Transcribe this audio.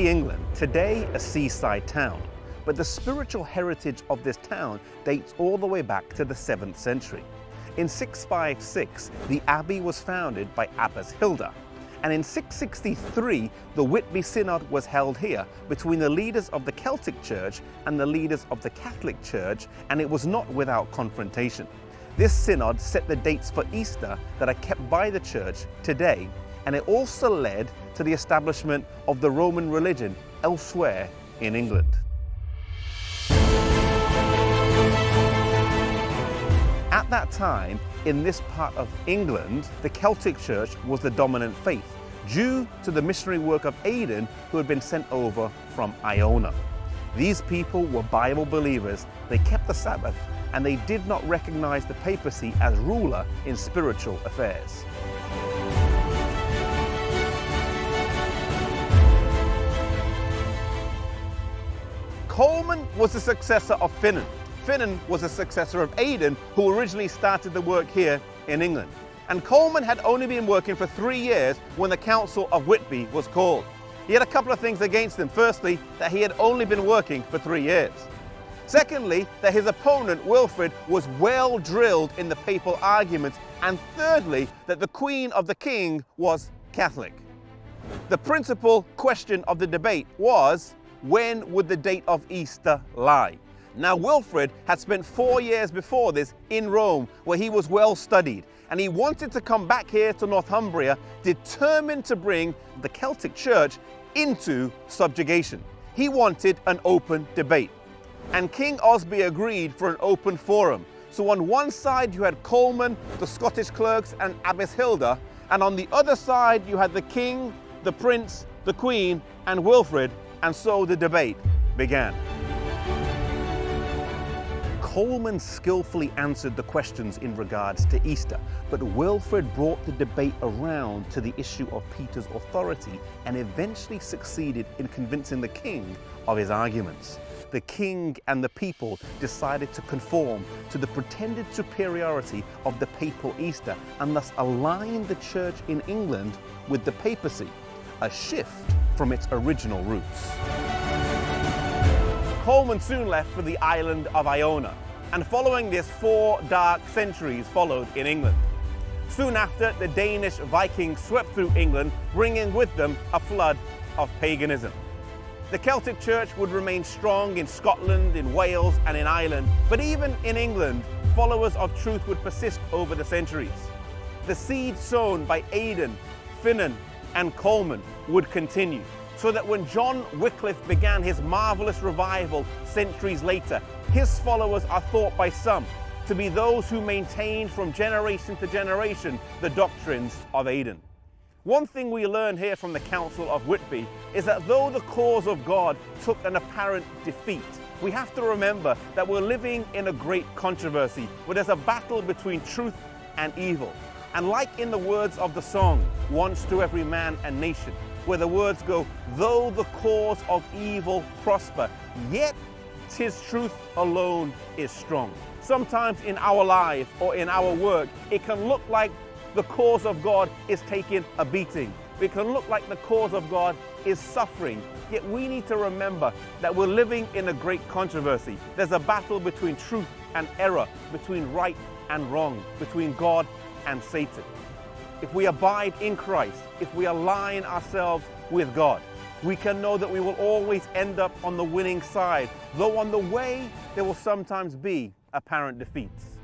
Vitbi, England, today a seaside town, but the spiritual heritage of this town dates all the way back to the 7th century. In 656, the abbey was founded by Abbess Hilda, and in 663, the Whitby Synod was held here between the leaders of the Celtic Church and the leaders of the Catholic Church, and it was not without confrontation. This synod set the dates for Easter that are kept by the church today, and it also led to the establishment of the Roman religion elsewhere in England. At that time, in this part of England, the Celtic Church was the dominant faith, due to the missionary work of Aidan, who had been sent over from Iona. These people were Bible believers, they kept the Sabbath, and they did not recognize the papacy as ruler in spiritual affairs. Coleman was the successor of Finan. Finan was a successor of Aidan, who originally started the work here in England. And Coleman had only been working for 3 years when the Council of Whitby was called. He had a couple of things against him. Firstly, that he had only been working for 3 years. Secondly, that his opponent, Wilfrid, was well drilled in the papal arguments. And thirdly, that the Queen of the King was Catholic. The principal question of the debate was, when would the date of Easter lie? Now, Wilfrid had spent 4 years before this in Rome, where he was well studied, and he wanted to come back here to Northumbria, determined to bring the Celtic Church into subjugation. He wanted an open debate. And King Osby agreed for an open forum. So on one side you had Coleman, the Scottish clerks, and Abbess Hilda, and on the other side you had the king, the prince, the queen, and Wilfrid, and so the debate began. Coleman skillfully answered the questions in regards to Easter, but Wilfrid brought the debate around to the issue of Peter's authority and eventually succeeded in convincing the king of his arguments. The king and the people decided to conform to the pretended superiority of the papal Easter and thus align the church in England with the papacy, a shift from its original roots. Coleman soon left for the island of Iona, and following this 4 dark centuries followed in England. Soon after, the Danish Vikings swept through England, bringing with them a flood of paganism. The Celtic Church would remain strong in Scotland, in Wales, and in Ireland, but even in England, followers of truth would persist over the centuries. The seed sown by Aidan, Finan, and Coleman would continue, so that when John Wycliffe began his marvelous revival centuries later, his followers are thought by some to be those who maintained from generation to generation the doctrines of Aidan. One thing we learn here from the Council of Whitby is that though the cause of God took an apparent defeat, we have to remember that we're living in a great controversy where there's a battle between truth and evil. And like in the words of the song, Once to Every Man and Nation, where the words go, though the cause of evil prosper, yet 'tis truth alone is strong. Sometimes in our life or in our work, it can look like the cause of God is taking a beating. It can look like the cause of God is suffering. Yet we need to remember that we're living in a great controversy. There's a battle between truth and error, between right and wrong, between God and Satan. If we abide in Christ, if we align ourselves with God, we can know that we will always end up on the winning side, though on the way there will sometimes be apparent defeats.